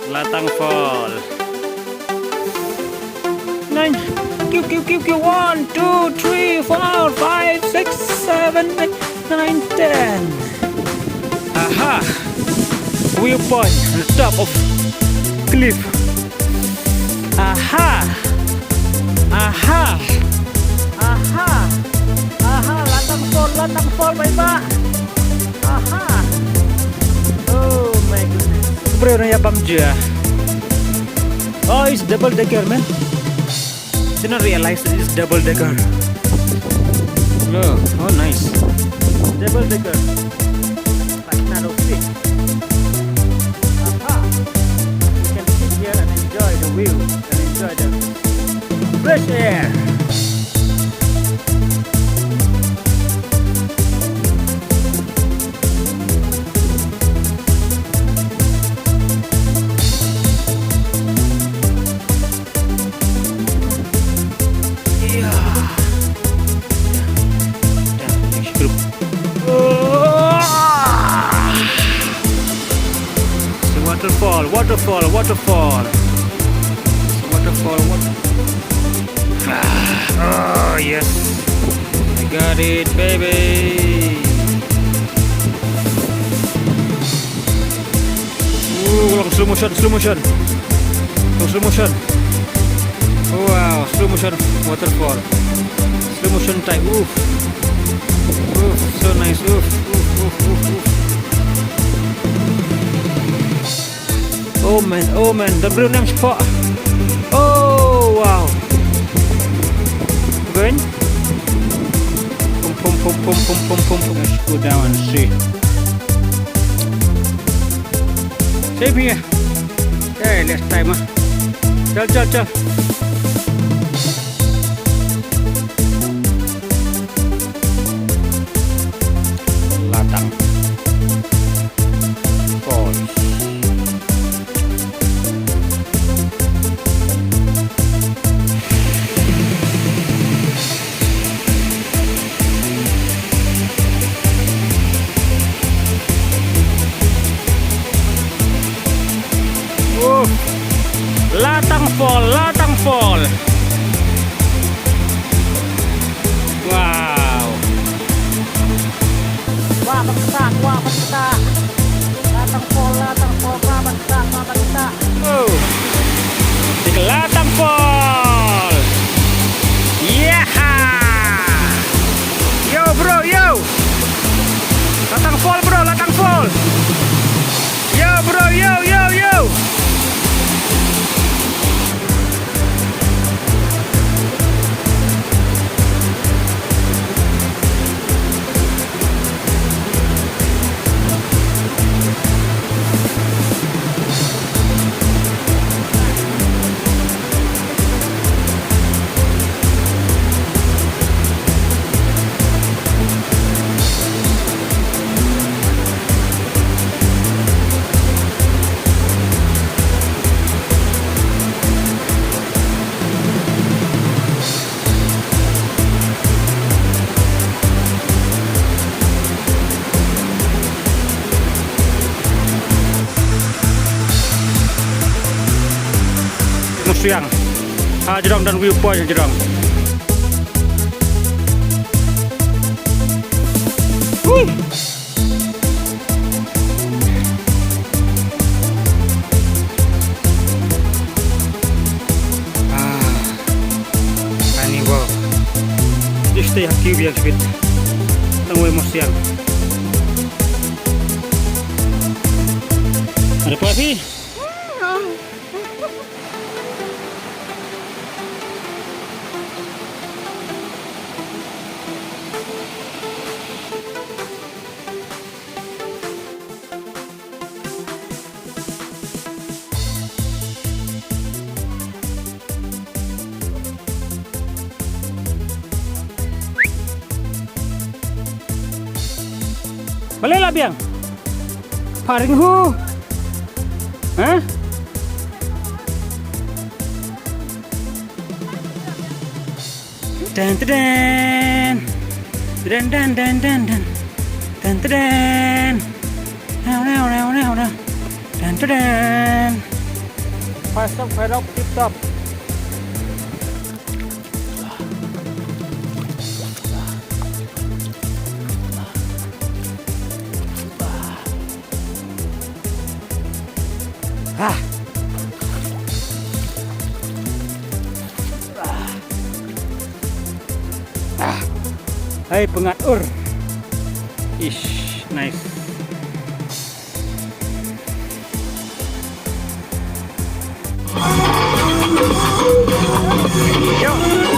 Latang Fall. 9. Q. 1, 2, 3, 4, 5, 6, 7, 8, 9, 10. Aha! Viewpoint on the top of cliff. Aha! Latang Fall, bye-bye. Aha! Oh my goodness. Bro, nayabam dia. Oh, it's double decker, man. Did not realize that it's double decker. Oh, nice. Double decker. Like nano fit. Aha! You can sit here and enjoy the view and enjoy the fresh air. Waterfall. Oh yes, I got it, baby. Long slow motion. Wow, slow motion waterfall. Slow motion time. Oof, so nice. Oof. Oh man, the Brunei spot. Oh wow. Going. Pum. Let's go down and see. Same here. Okay, let's time. Chal. Latang Falls. Latang Fall. Wow. Wah, bagsak. Latang Fall, wah, bagsak. Oh. Di Latang Fall. Yeah. Yo, bro, yo. Latang Fall, bro, Latang Fall. Yo, bro, yo. Siang Jerong dan viewpoint Jerong. Ini wow. Just stay happy biar sebit. Tunggu siang. Ada apa sih? Balik lah biang. Paring hu. Hah? Dan. Dan. fire up, tip top. Hai pengatur. Ish, nice. Yo.